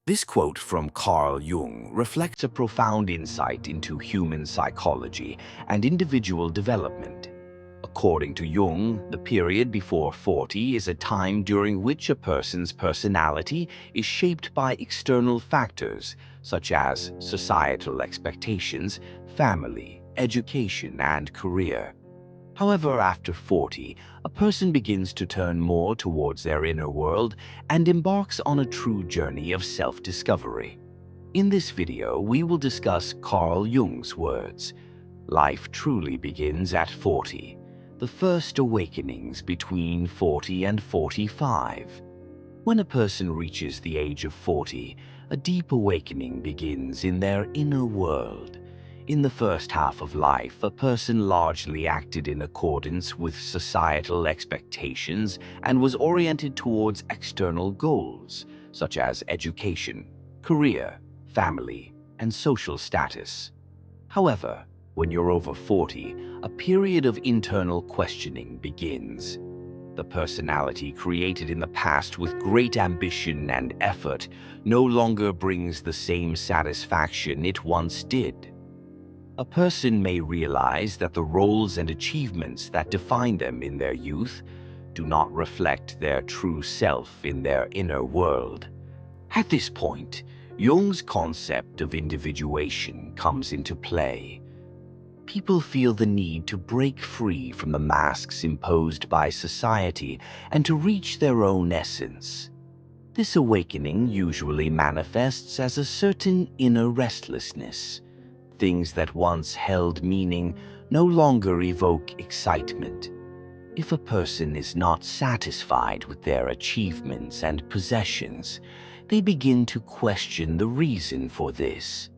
This quote from Carl Jung reflects a profound insight into human psychology and individual development. According to Jung, the period before 40 is a time during which a person's personality is shaped by external factors such as societal expectations, family, education, and career. However, after 40, a person begins to turn more towards their inner world and embarks on a true journey of self-discovery. In this video, we will discuss Carl Jung's words. Life truly begins at 40. The first awakenings between 40 and 45. When a person reaches the age of 40, a deep awakening begins in their inner world. In the first half of life, a person largely acted in accordance with societal expectations and was oriented towards external goals, such as education, career, family, and social status. However, when you're over 40, a period of internal questioning begins. The personality created in the past with great ambition and effort no longer brings the same satisfaction it once did. A person may realize that the roles and achievements that define them in their youth do not reflect their true self in their inner world. At this point, Jung's concept of individuation comes into play. People feel the need to break free from the masks imposed by society and to reach their own essence. This awakening usually manifests as a certain inner restlessness. Things that once held meaning no longer evoke excitement. If a person is not satisfied with their achievements and possessions, they begin to question the reason for this.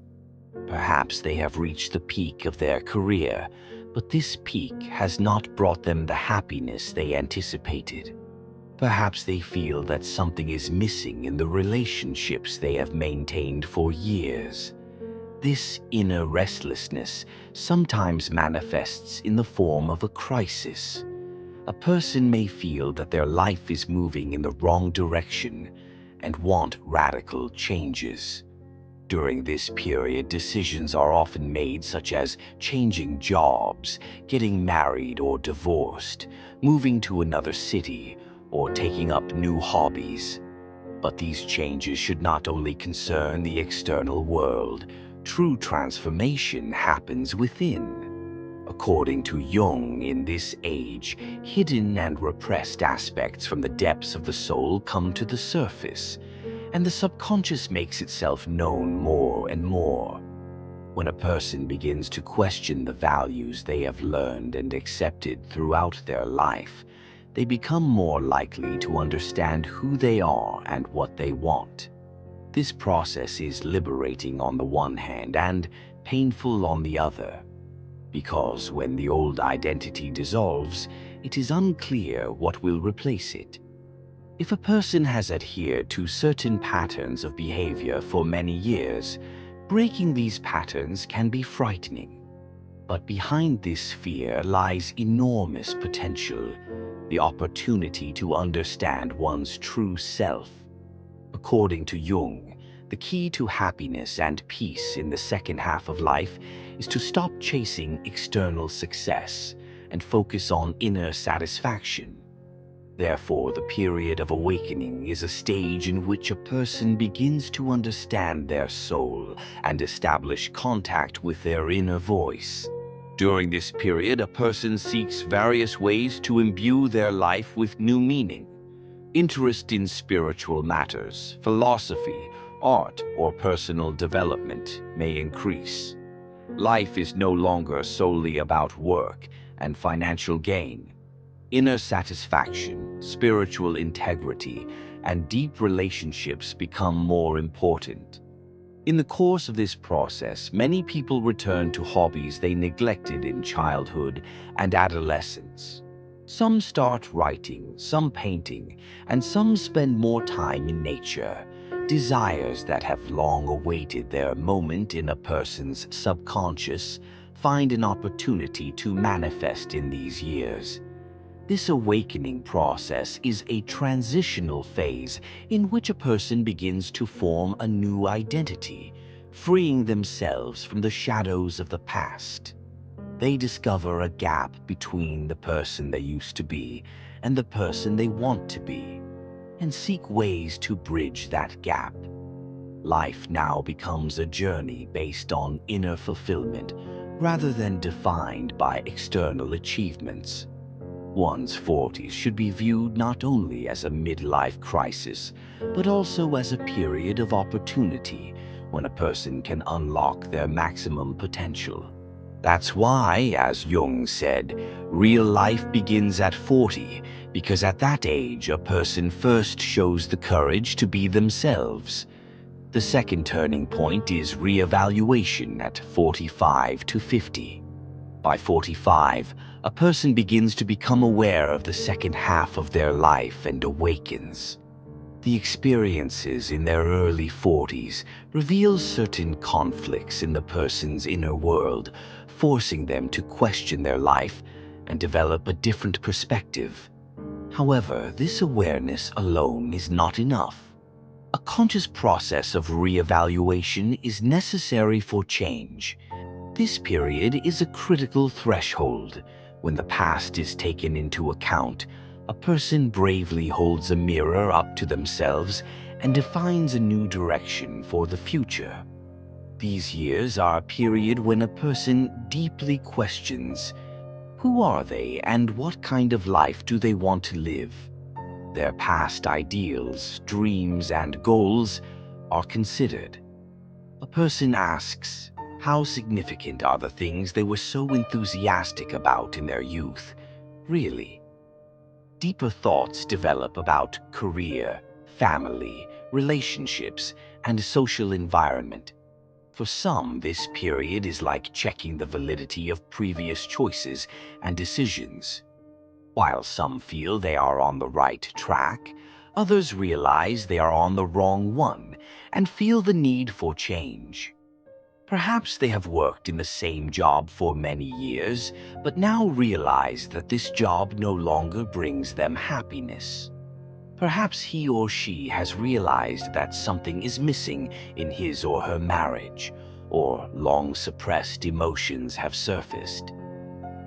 Perhaps they have reached the peak of their career, but this peak has not brought them the happiness they anticipated. Perhaps they feel that something is missing in the relationships they have maintained for years. This inner restlessness sometimes manifests in the form of a crisis. A person may feel that their life is moving in the wrong direction and want radical changes. During this period, decisions are often made such as changing jobs, getting married or divorced, moving to another city, or taking up new hobbies. But these changes should not only concern the external world. True transformation happens within. According to Jung, in this age, hidden and repressed aspects from the depths of the soul come to the surface, and the subconscious makes itself known more and more. When a person begins to question the values they have learned and accepted throughout their life, they become more likely to understand who they are and what they want. This process is liberating on the one hand and painful on the other, because when the old identity dissolves, it is unclear what will replace it. If a person has adhered to certain patterns of behavior for many years, breaking these patterns can be frightening. But behind this fear lies enormous potential, the opportunity to understand one's true self. According to Jung, the key to happiness and peace in the second half of life is to stop chasing external success and focus on inner satisfaction. Therefore, the period of awakening is a stage in which a person begins to understand their soul and establish contact with their inner voice. During this period, a person seeks various ways to imbue their life with new meaning. Interest in spiritual matters, philosophy, art, or personal development may increase. Life is no longer solely about work and financial gain. Inner satisfaction, spiritual integrity, and deep relationships become more important. In the course of this process, many people return to hobbies they neglected in childhood and adolescence. Some start writing, some painting, and some spend more time in nature, desires that have long awaited their moment in a person's subconscious find an opportunity to manifest in these years. This awakening process is a transitional phase in which a person begins to form a new identity, freeing themselves from the shadows of the past. They discover a gap between the person they used to be and the person they want to be, and seek ways to bridge that gap. Life now becomes a journey based on inner fulfillment rather than defined by external achievements. One's 40s should be viewed not only as a midlife crisis, but also as a period of opportunity when a person can unlock their maximum potential. That's why, as Jung said, real life begins at 40, because at that age a person first shows the courage to be themselves. The second turning point is reevaluation at 45 to 50. By 45, a person begins to become aware of the second half of their life and awakens. The experiences in their early 40s reveal certain conflicts in the person's inner world, forcing them to question their life and develop a different perspective. However, this awareness alone is not enough. A conscious process of reevaluation is necessary for change. This period is a critical threshold. When the past is taken into account, a person bravely holds a mirror up to themselves and defines a new direction for the future. These years are a period when a person deeply questions who are they and what kind of life do they want to live. Their past ideals, dreams, and goals are considered. A person asks, how significant are the things they were so enthusiastic about in their youth, really? Deeper thoughts develop about career, family, relationships, and social environment. For some, this period is like checking the validity of previous choices and decisions. While some feel they are on the right track, others realize they are on the wrong one and feel the need for change. Perhaps they have worked in the same job for many years, but now realize that this job no longer brings them happiness. Perhaps he or she has realized that something is missing in his or her marriage, or long suppressed emotions have surfaced.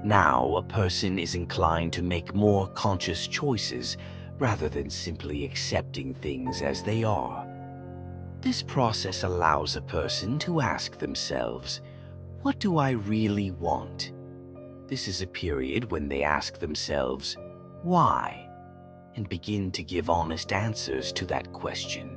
Now a person is inclined to make more conscious choices rather than simply accepting things as they are. This process allows a person to ask themselves, what do I really want? This is a period when they ask themselves, why? And begin to give honest answers to that question.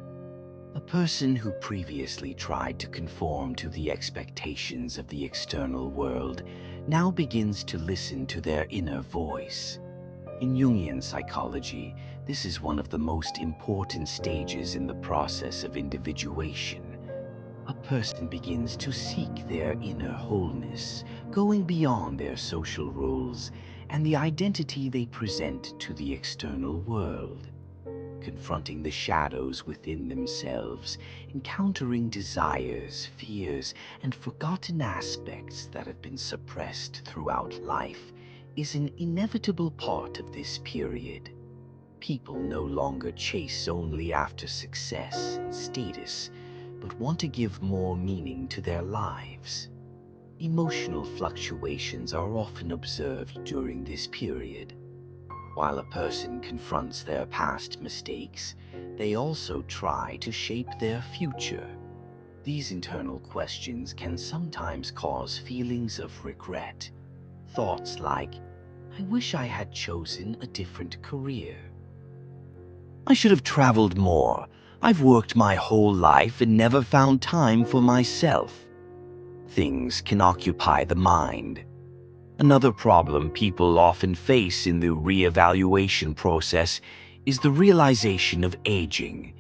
A person who previously tried to conform to the expectations of the external world now begins to listen to their inner voice. In Jungian psychology, this is one of the most important stages in the process of individuation. A person begins to seek their inner wholeness, going beyond their social roles and the identity they present to the external world. Confronting the shadows within themselves, encountering desires, fears, and forgotten aspects that have been suppressed throughout life is an inevitable part of this period. People no longer chase only after success and status, but want to give more meaning to their lives. Emotional fluctuations are often observed during this period. While a person confronts their past mistakes, they also try to shape their future. These internal questions can sometimes cause feelings of regret. Thoughts like, I wish I had chosen a different career. I should have traveled more. I've worked my whole life and never found time for myself. Things can occupy the mind. Another problem people often face in the reevaluation process is the realization of aging.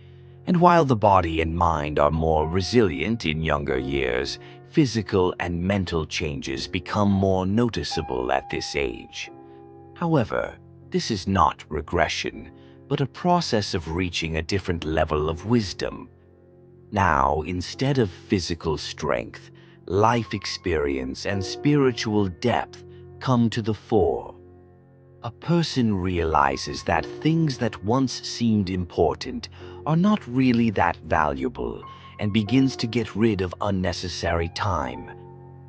And while the body and mind are more resilient in younger years, physical and mental changes become more noticeable at this age. However, this is not regression, but a process of reaching a different level of wisdom. Now, instead of physical strength, life experience and spiritual depth come to the fore. A person realizes that things that once seemed important are not really that valuable and begins to get rid of unnecessary time.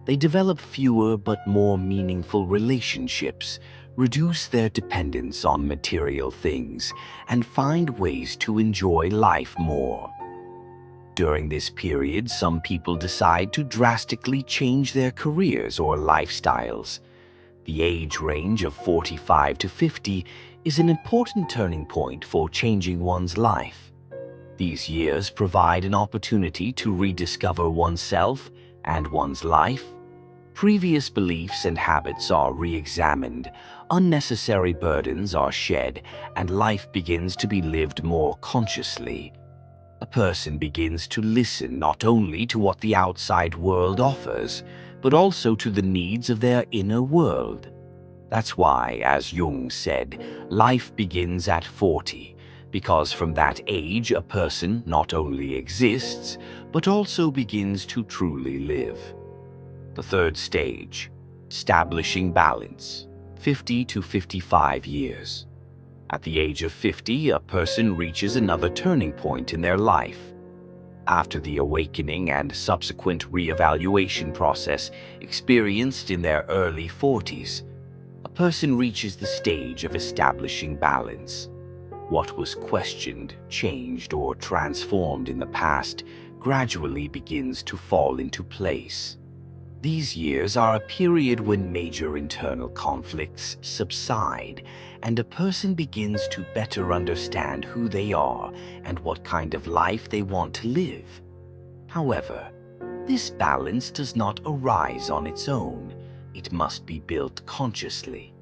They develop fewer but more meaningful relationships, reduce their dependence on material things, and find ways to enjoy life more. During this period, some people decide to drastically change their careers or lifestyles. The age range of 45 to 50 is an important turning point for changing one's life. These years provide an opportunity to rediscover oneself and one's life. Previous beliefs and habits are re-examined, unnecessary burdens are shed, and life begins to be lived more consciously. A person begins to listen not only to what the outside world offers, but also to the needs of their inner world. That's why, as Jung said, life begins at 40, because from that age a person not only exists, but also begins to truly live. The third stage, establishing balance, 50 to 55 years. At the age of 50, a person reaches another turning point in their life. After the awakening and subsequent re-evaluation process experienced in their early 40s, a person reaches the stage of establishing balance. What was questioned, changed, or transformed in the past gradually begins to fall into place. These years are a period when major internal conflicts subside and a person begins to better understand who they are and what kind of life they want to live. However, this balance does not arise on its own. It must be built consciously.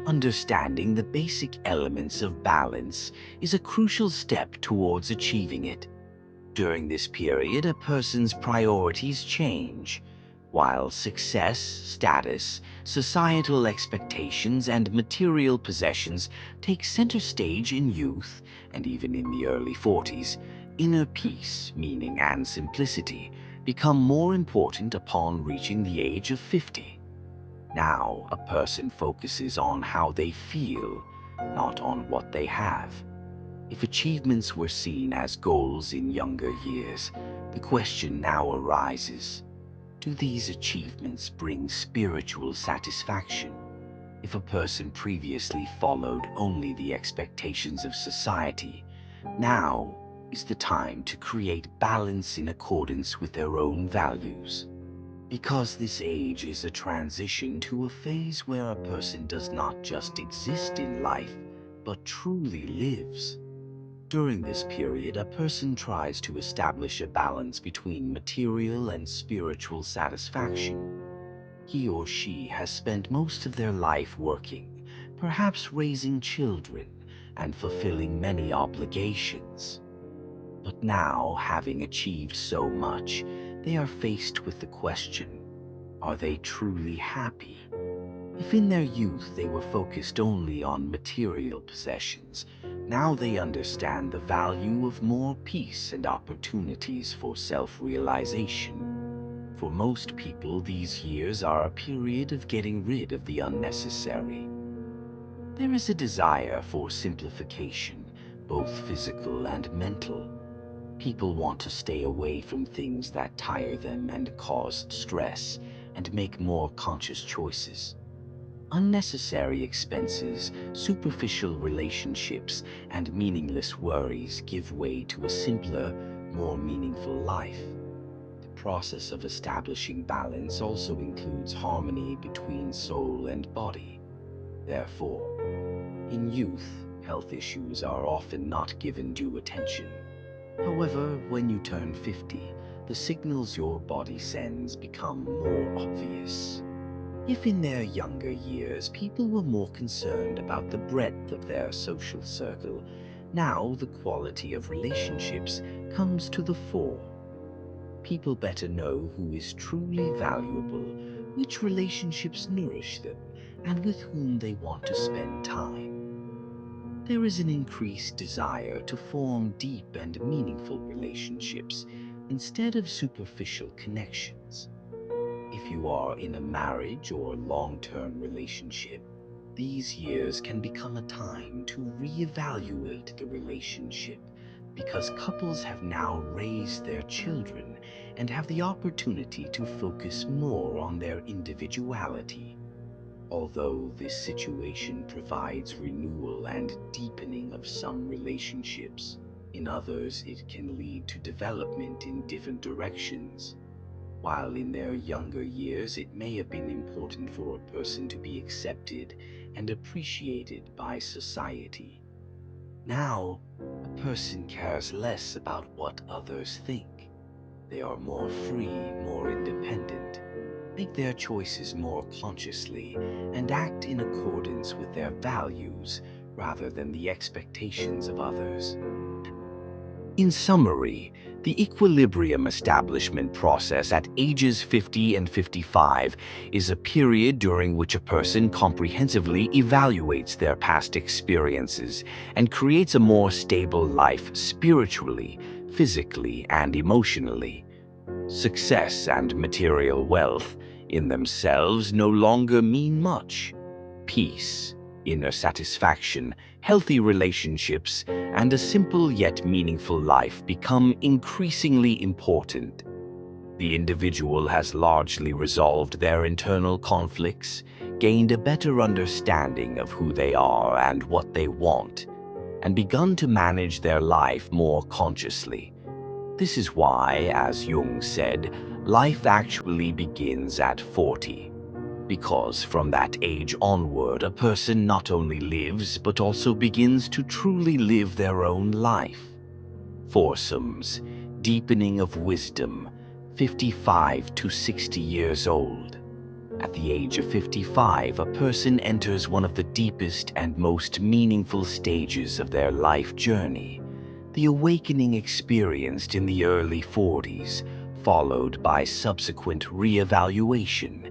Understanding the basic elements of balance is a crucial step towards achieving it. During this period, a person's priorities change. While success, status, societal expectations, and material possessions take center stage in youth and even in the early 40s, inner peace, meaning, and simplicity become more important upon reaching the age of 50. Now, a person focuses on how they feel, not on what they have. If achievements were seen as goals in younger years, the question now arises, do these achievements bring spiritual satisfaction? If a person previously followed only the expectations of society, now is the time to create balance in accordance with their own values. Because this age is a transition to a phase where a person does not just exist in life, but truly lives. During this period, a person tries to establish a balance between material and spiritual satisfaction. He or she has spent most of their life working, perhaps raising children and fulfilling many obligations. But now, having achieved so much, they are faced with the question, are they truly happy? If in their youth they were focused only on material possessions, now they understand the value of more peace and opportunities for self-realization. For most people, these years are a period of getting rid of the unnecessary. There is a desire for simplification, both physical and mental. People want to stay away from things that tire them and cause stress, and make more conscious choices. Unnecessary expenses, superficial relationships, and meaningless worries give way to a simpler, more meaningful life. The process of establishing balance also includes harmony between soul and body. Therefore, in youth, health issues are often not given due attention. However, when you turn 50, the signals your body sends become more obvious. If in their younger years people were more concerned about the breadth of their social circle, now the quality of relationships comes to the fore. People better know who is truly valuable, which relationships nourish them, and with whom they want to spend time. There is an increased desire to form deep and meaningful relationships instead of superficial connections. If you are in a marriage or long-term relationship, These years can become a time to reevaluate the relationship because couples have now raised their children and have the opportunity to focus more on their individuality. Although this situation provides renewal and deepening of some relationships, in others it can lead to development in different directions. While in their younger years it may have been important for a person to be accepted and appreciated by society, now a person cares less about what others think. They are more free, more independent, make their choices more consciously, and act in accordance with their values rather than the expectations of others. In summary, the equilibrium establishment process at ages 50 and 55 is a period during which a person comprehensively evaluates their past experiences and creates a more stable life spiritually, physically, and emotionally. Success and material wealth in themselves no longer mean much. Peace, inner satisfaction, healthy relationships, and a simple yet meaningful life become increasingly important. The individual has largely resolved their internal conflicts, gained a better understanding of who they are and what they want, and begun to manage their life more consciously. This is why, as Jung said, life actually begins at 40. Because from that age onward, a person not only lives but also begins to truly live their own life. Foursomes, deepening of wisdom, 55 to 60 years old. At the age of 55, a person enters one of the deepest and most meaningful stages of their life journey, the awakening experienced in the early 40s, followed by subsequent reevaluation,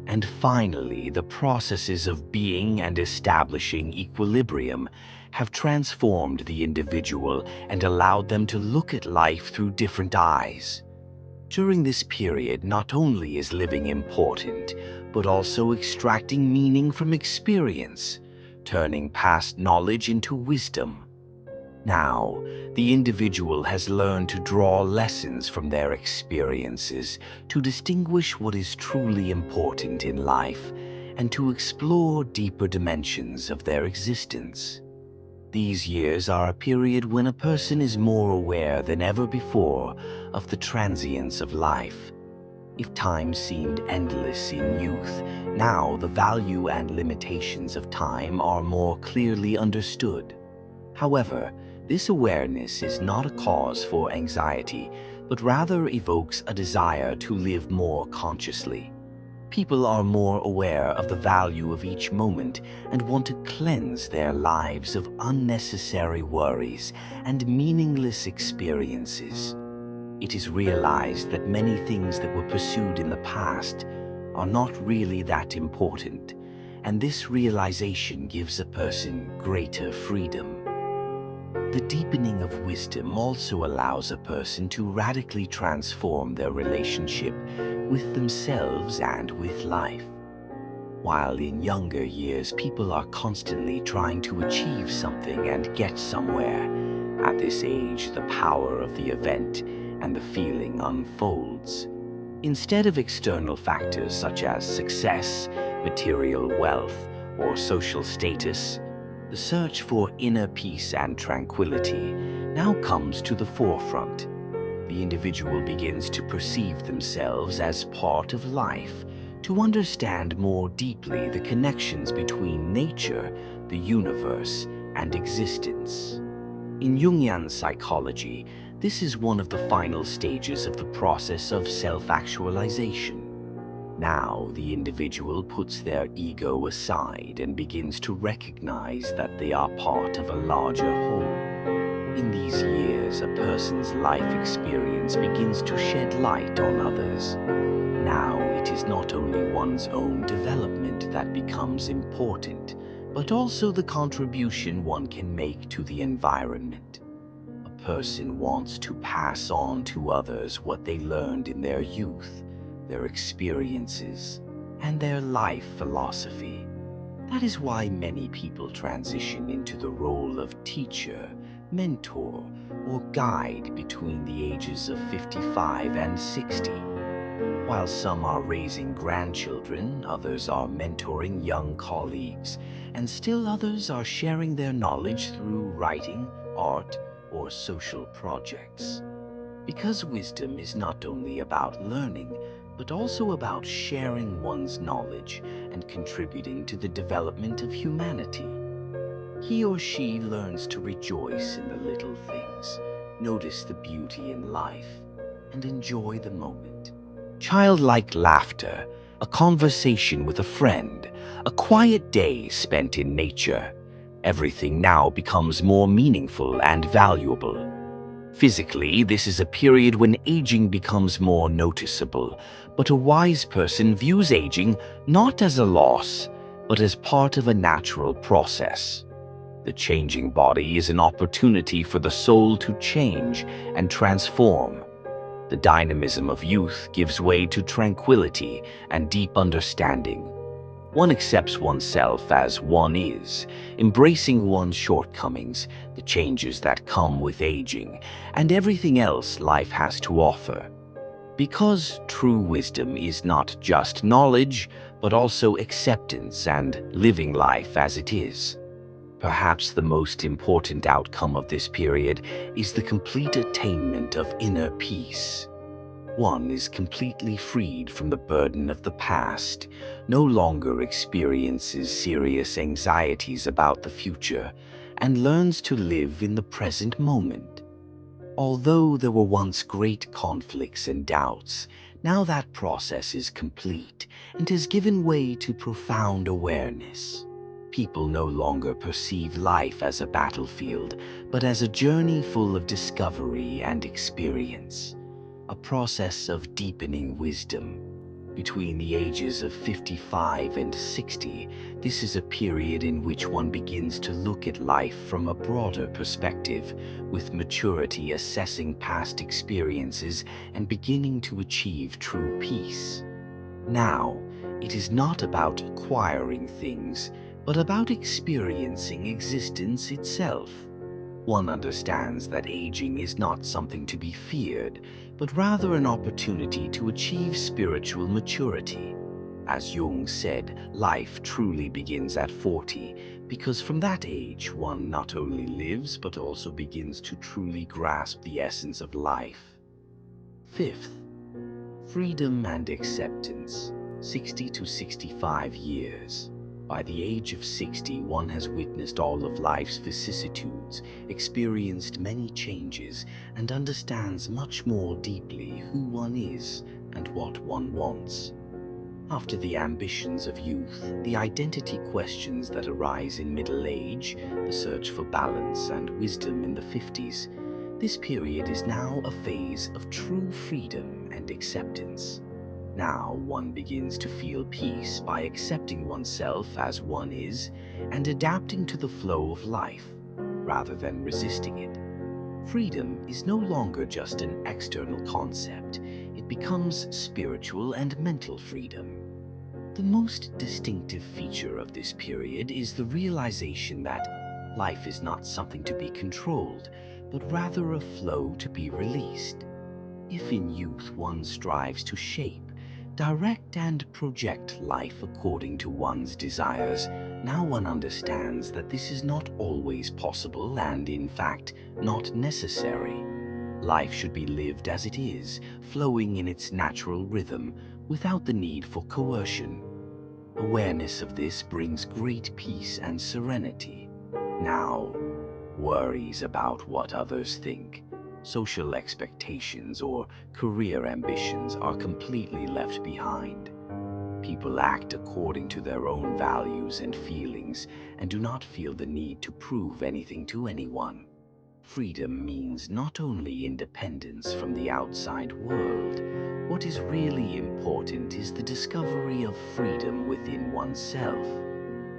and finally the processes of being and establishing equilibrium have transformed the individual and allowed them to look at life through different eyes. During this period, not only is living important, but also extracting meaning from experience, turning past knowledge into wisdom. Now, the individual has learned to draw lessons from their experiences, to distinguish what is truly important in life, and to explore deeper dimensions of their existence. These years are a period when a person is more aware than ever before of the transience of life. If time seemed endless in youth, now the value and limitations of time are more clearly understood. However, this awareness is not a cause for anxiety, but rather evokes a desire to live more consciously. People are more aware of the value of each moment and want to cleanse their lives of unnecessary worries and meaningless experiences. It is realized that many things that were pursued in the past are not really that important, and this realization gives a person greater freedom. The deepening of wisdom also allows a person to radically transform their relationship with themselves and with life. While in younger years people are constantly trying to achieve something and get somewhere, at this age the power of the event and the feeling unfolds. Instead of external factors such as success, material wealth, or social status, the search for inner peace and tranquility now comes to the forefront. The individual begins to perceive themselves as part of life, to understand more deeply the connections between nature, the universe, and existence. In Jungian psychology, this is one of the final stages of the process of self-actualization. Now, the individual puts their ego aside and begins to recognize that they are part of a larger whole. In these years, a person's life experience begins to shed light on others. Now, it is not only one's own development that becomes important, but also the contribution one can make to the environment. A person wants to pass on to others what they learned in their youth, their experiences, and their life philosophy. That is why many people transition into the role of teacher, mentor, or guide between the ages of 55 and 60. While some are raising grandchildren, others are mentoring young colleagues, and still others are sharing their knowledge through writing, art, or social projects. Because wisdom is not only about learning, but also about sharing one's knowledge and contributing to the development of humanity. He or she learns to rejoice in the little things, notice the beauty in life, and enjoy the moment. Childlike laughter, a conversation with a friend, a quiet day spent in nature. Everything now becomes more meaningful and valuable. Physically, this is a period when aging becomes more noticeable, but a wise person views aging not as a loss, but as part of a natural process. The changing body is an opportunity for the soul to change and transform. The dynamism of youth gives way to tranquility and deep understanding. One accepts oneself as one is, embracing one's shortcomings, the changes that come with aging, and everything else life has to offer. Because true wisdom is not just knowledge, but also acceptance and living life as it is. Perhaps the most important outcome of this period is the complete attainment of inner peace. One is completely freed from the burden of the past, no longer experiences serious anxieties about the future, and learns to live in the present moment. Although there were once great conflicts and doubts, now that process is complete and has given way to profound awareness. People no longer perceive life as a battlefield, but as a journey full of discovery and experience, a process of deepening wisdom. Between the ages of 55 and 60, this is a period in which one begins to look at life from a broader perspective, with maturity assessing past experiences and beginning to achieve true peace. Now, it is not about acquiring things, but about experiencing existence itself. One understands that aging is not something to be feared, but rather an opportunity to achieve spiritual maturity. As Jung said, life truly begins at 40, because from that age one not only lives but also begins to truly grasp the essence of life. Fifth, freedom and acceptance, 60 to 65 years. By the age of 60, one has witnessed all of life's vicissitudes, experienced many changes, and understands much more deeply who one is and what one wants. After the ambitions of youth, the identity questions that arise in middle age, the search for balance and wisdom in the 50s, this period is now a phase of true freedom and acceptance. Now one begins to feel peace by accepting oneself as one is and adapting to the flow of life, rather than resisting it. Freedom is no longer just an external concept, it becomes spiritual and mental freedom. The most distinctive feature of this period is the realization that life is not something to be controlled, but rather a flow to be released. If in youth one strives to shape, direct and project life according to one's desires, now one understands that this is not always possible and, in fact, not necessary. Life should be lived as it is, flowing in its natural rhythm, without the need for coercion. Awareness of this brings great peace and serenity. Now, worries about what others think, social expectations, or career ambitions are completely left behind. People act according to their own values and feelings and do not feel the need to prove anything to anyone. Freedom means not only independence from the outside world. What is really important is the discovery of freedom within oneself.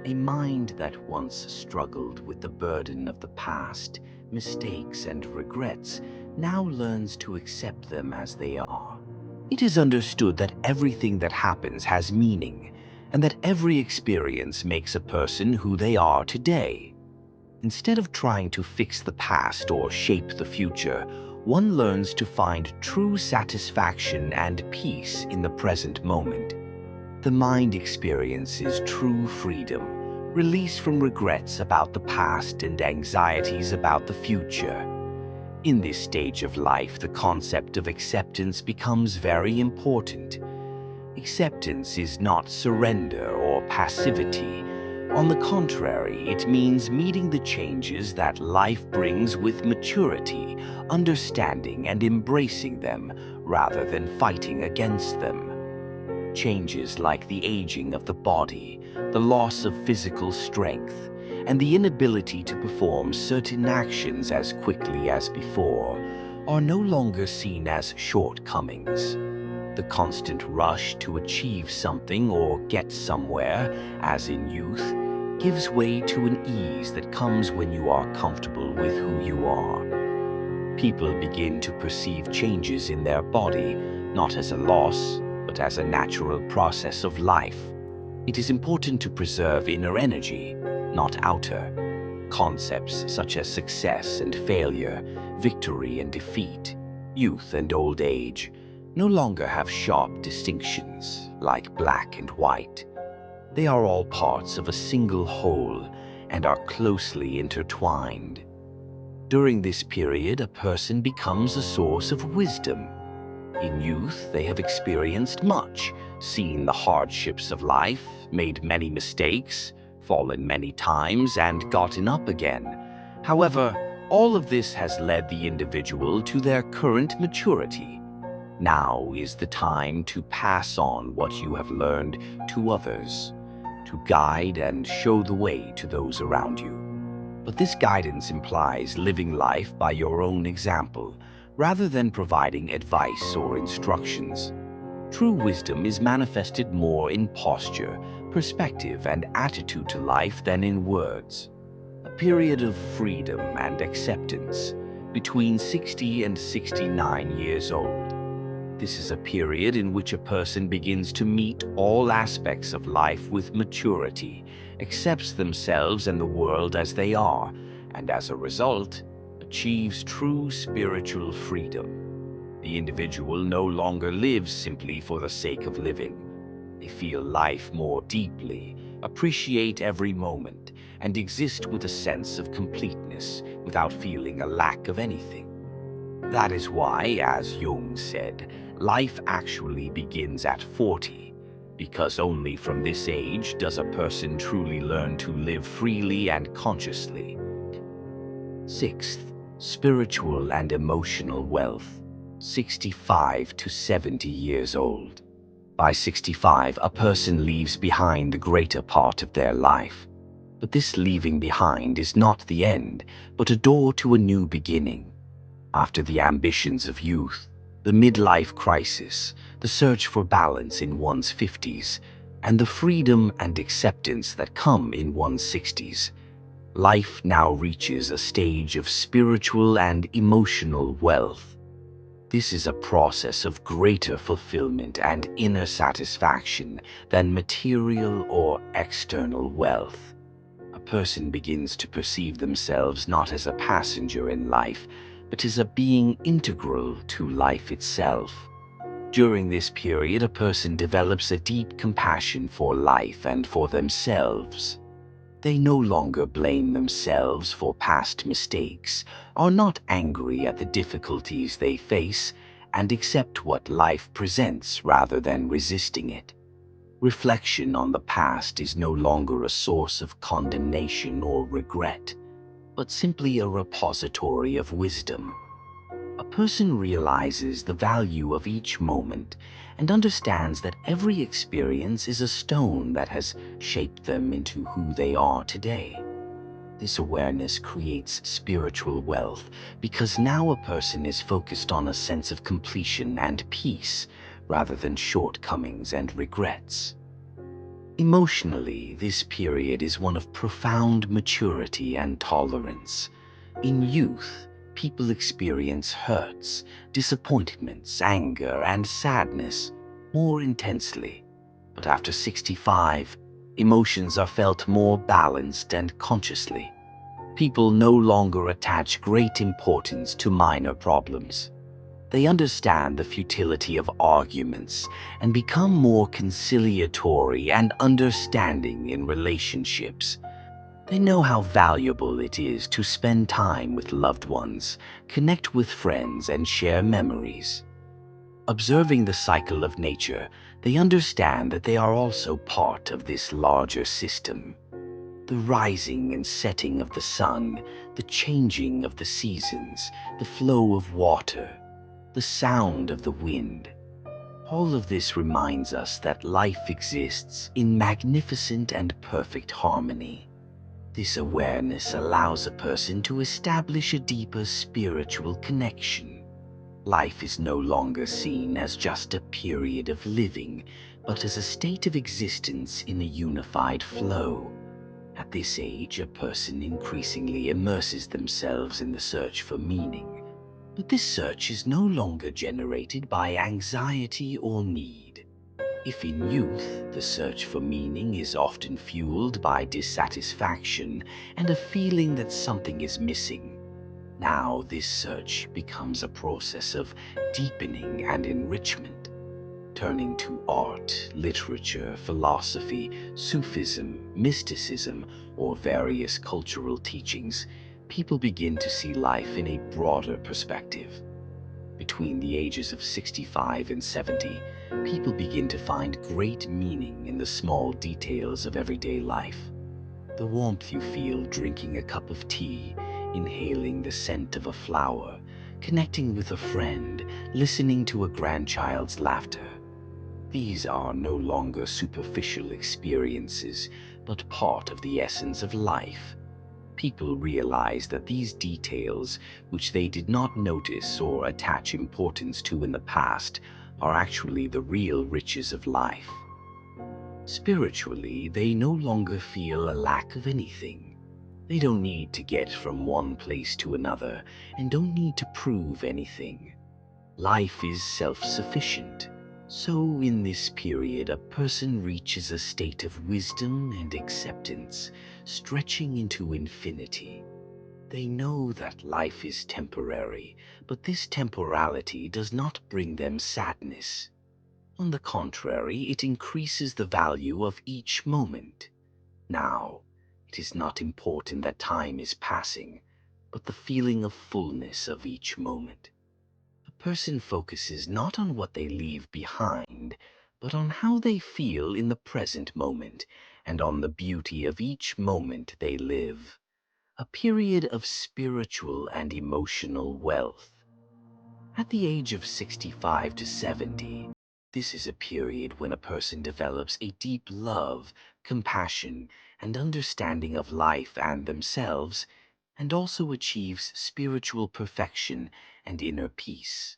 A mind that once struggled with the burden of the past, mistakes, and regrets now learns to accept them as they are. It is understood that everything that happens has meaning, and that every experience makes a person who they are today. Instead of trying to fix the past or shape the future, one learns to find true satisfaction and peace in the present moment. The mind experiences true freedom, release from regrets about the past and anxieties about the future. In this stage of life, the concept of acceptance becomes very important. Acceptance is not surrender or passivity. On the contrary, it means meeting the changes that life brings with maturity, understanding and embracing them rather than fighting against them. Changes like the aging of the body, the loss of physical strength, and the inability to perform certain actions as quickly as before are no longer seen as shortcomings. The constant rush to achieve something or get somewhere, as in youth, gives way to an ease that comes when you are comfortable with who you are. People begin to perceive changes in their body not as a loss, but as a natural process of life. It is important to preserve inner energy, not outer. Concepts such as success and failure, victory and defeat, youth and old age, no longer have sharp distinctions like black and white. They are all parts of a single whole and are closely intertwined. During this period, a person becomes a source of wisdom. In youth, they have experienced much, seen the hardships of life, made many mistakes, fallen many times, and gotten up again. However, all of this has led the individual to their current maturity. Now is the time to pass on what you have learned to others, to guide and show the way to those around you. But this guidance implies living life by your own example, rather than providing advice or instructions. True wisdom is manifested more in posture, perspective, and attitude to life than in words. A period of freedom and acceptance between 60 and 69 years old. This is a period in which a person begins to meet all aspects of life with maturity, accepts themselves and the world as they are, and as a result, achieves true spiritual freedom. The individual no longer lives simply for the sake of living. They feel life more deeply, appreciate every moment, and exist with a sense of completeness without feeling a lack of anything. That is why, as Jung said, life actually begins at 40, because only from this age does a person truly learn to live freely and consciously. Sixth, spiritual and emotional wealth, 65 to 70 years old. By 65, a person leaves behind the greater part of their life. But this leaving behind is not the end, but a door to a new beginning. After the ambitions of youth, the midlife crisis, the search for balance in one's 50s, and the freedom and acceptance that come in one's 60s, life now reaches a stage of spiritual and emotional wealth. This is a process of greater fulfillment and inner satisfaction than material or external wealth. A person begins to perceive themselves not as a passenger in life, but as a being integral to life itself. During this period, a person develops a deep compassion for life and for themselves. They no longer blame themselves for past mistakes, are not angry at the difficulties they face, and accept what life presents rather than resisting it. Reflection on the past is no longer a source of condemnation or regret, but simply a repository of wisdom. A person realizes the value of each moment and understands that every experience is a stone that has shaped them into who they are today. This awareness creates spiritual wealth because now a person is focused on a sense of completion and peace rather than shortcomings and regrets. Emotionally, this period is one of profound maturity and tolerance. In youth, people experience hurts, disappointments, anger, and sadness more intensely. But after 65, emotions are felt more balanced and consciously. People no longer attach great importance to minor problems. They understand the futility of arguments and become more conciliatory and understanding in relationships. They know how valuable it is to spend time with loved ones, connect with friends, and share memories. Observing the cycle of nature, they understand that they are also part of this larger system. The rising and setting of the sun, the changing of the seasons, the flow of water, the sound of the wind. All of this reminds us that life exists in magnificent and perfect harmony. This awareness allows a person to establish a deeper spiritual connection. Life is no longer seen as just a period of living, but as a state of existence in a unified flow. At this age, a person increasingly immerses themselves in the search for meaning. But this search is no longer generated by anxiety or need. If in youth, the search for meaning is often fueled by dissatisfaction and a feeling that something is missing, now this search becomes a process of deepening and enrichment. Turning to art, literature, philosophy, Sufism, mysticism, or various cultural teachings, people begin to see life in a broader perspective. Between the ages of 65 and 70, people begin to find great meaning in the small details of everyday life. The warmth you feel drinking a cup of tea, inhaling the scent of a flower, connecting with a friend, listening to a grandchild's laughter. These are no longer superficial experiences, but part of the essence of life. People realize that these details, which they did not notice or attach importance to in the past, are actually the real riches of life. Spiritually, they no longer feel a lack of anything. They don't need to get from one place to another and don't need to prove anything. Life is self-sufficient. So in this period, a person reaches a state of wisdom and acceptance, stretching into infinity. They know that life is temporary, but this temporality does not bring them sadness. On the contrary, it increases the value of each moment. Now, it is not important that time is passing, but the feeling of fullness of each moment. A person focuses not on what they leave behind, but on how they feel in the present moment and on the beauty of each moment they live. A period of spiritual and emotional wealth. At the age of 65 to 70, this is a period when a person develops a deep love, compassion, and understanding of life and themselves, and also achieves spiritual perfection and inner peace.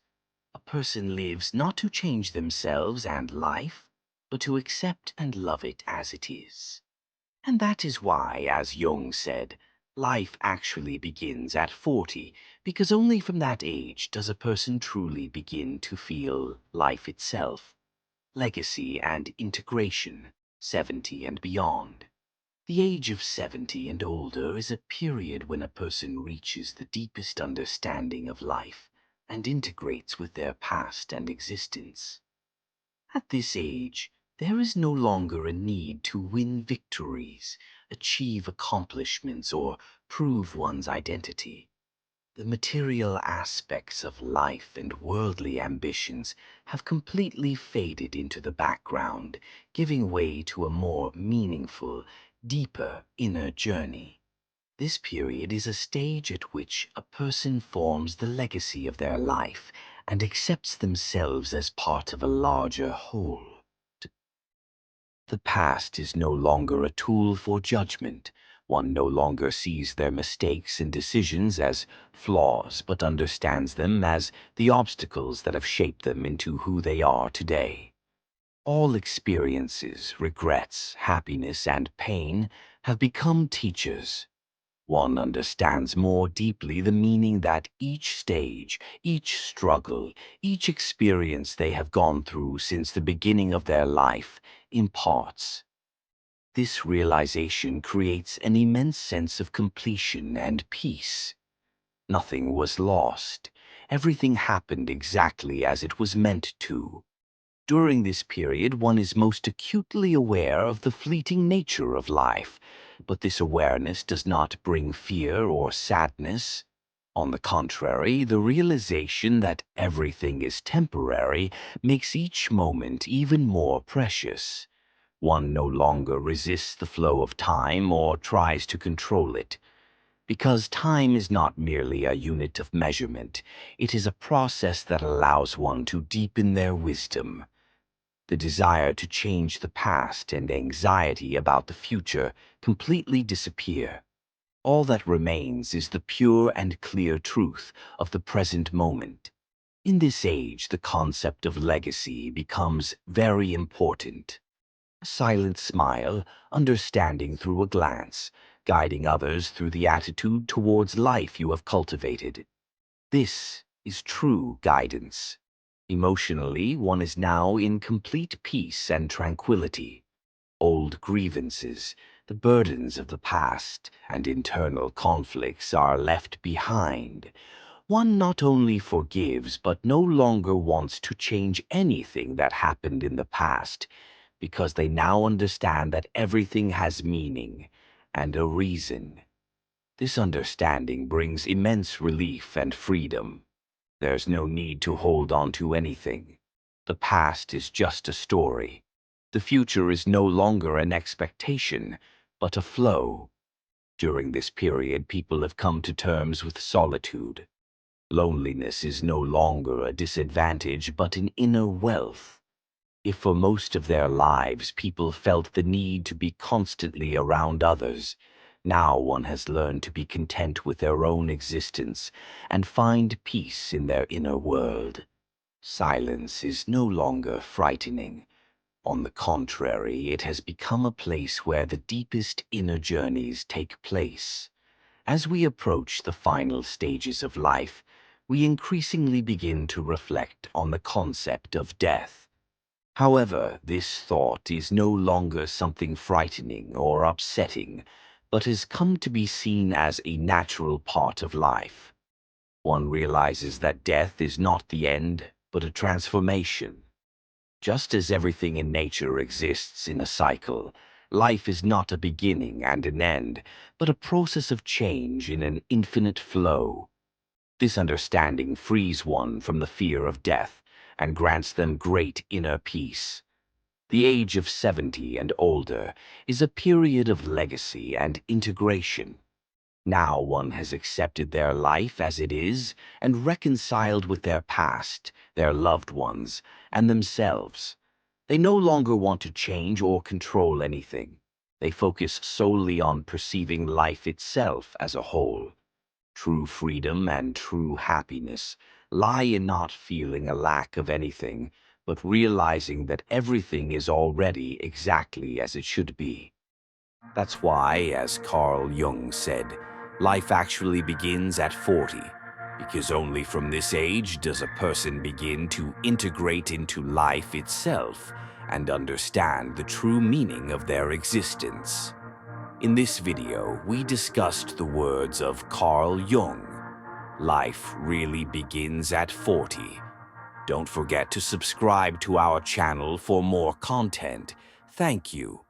A person lives not to change themselves and life, but to accept and love it as it is. And that is why, as Jung said, life actually begins at 40, because only from that age does a person truly begin to feel life itself. Legacy and integration, 70 and beyond. The age of 70 and older is a period when a person reaches the deepest understanding of life and integrates with their past and existence. At this age, there is no longer a need to win victories, achieve accomplishments, or prove one's identity. The material aspects of life and worldly ambitions have completely faded into the background, giving way to a more meaningful, deeper inner journey. This period is a stage at which a person forms the legacy of their life and accepts themselves as part of a larger whole. The past is no longer a tool for judgment. One no longer sees their mistakes and decisions as flaws, but understands them as the obstacles that have shaped them into who they are today. All experiences, regrets, happiness, and pain have become teachers. One understands more deeply the meaning that each stage, each struggle, each experience they have gone through since the beginning of their life imparts. This realization creates an immense sense of completion and peace. Nothing was lost. Everything happened exactly as it was meant to. During this period, one is most acutely aware of the fleeting nature of life, but this awareness does not bring fear or sadness. On the contrary, the realization that everything is temporary makes each moment even more precious. One no longer resists the flow of time or tries to control it. Because time is not merely a unit of measurement, it is a process that allows one to deepen their wisdom. The desire to change the past and anxiety about the future completely disappear. All that remains is the pure and clear truth of the present moment. In this age, the concept of legacy becomes very important. A silent smile, understanding through a glance, guiding others through the attitude towards life you have cultivated. This is true guidance. Emotionally, one is now in complete peace and tranquility. Old grievances, the burdens of the past, and internal conflicts are left behind. One not only forgives, but no longer wants to change anything that happened in the past, because they now understand that everything has meaning and a reason. This understanding brings immense relief and freedom. There's no need to hold on to anything. The past is just a story. The future is no longer an expectation, but a flow. During this period, people have come to terms with solitude. Loneliness is no longer a disadvantage, but an inner wealth. If for most of their lives people felt the need to be constantly around others, now one has learned to be content with their own existence and find peace in their inner world. Silence is no longer frightening. On the contrary, it has become a place where the deepest inner journeys take place. As we approach the final stages of life, we increasingly begin to reflect on the concept of death. However, this thought is no longer something frightening or upsetting, but has come to be seen as a natural part of life. One realizes that death is not the end, but a transformation. Just as everything in nature exists in a cycle, life is not a beginning and an end, but a process of change in an infinite flow. This understanding frees one from the fear of death and grants them great inner peace. The age of 70 and older is a period of legacy and integration. Now one has accepted their life as it is and reconciled with their past, their loved ones, and themselves. They no longer want to change or control anything. They focus solely on perceiving life itself as a whole. True freedom and true happiness lie in not feeling a lack of anything, but realizing that everything is already exactly as it should be. That's why, as Carl Jung said, life actually begins at 40, because only from this age does a person begin to integrate into life itself and understand the true meaning of their existence. In this video, we discussed the words of Carl Jung. Life really begins at 40. Don't forget to subscribe to our channel for more content. Thank you.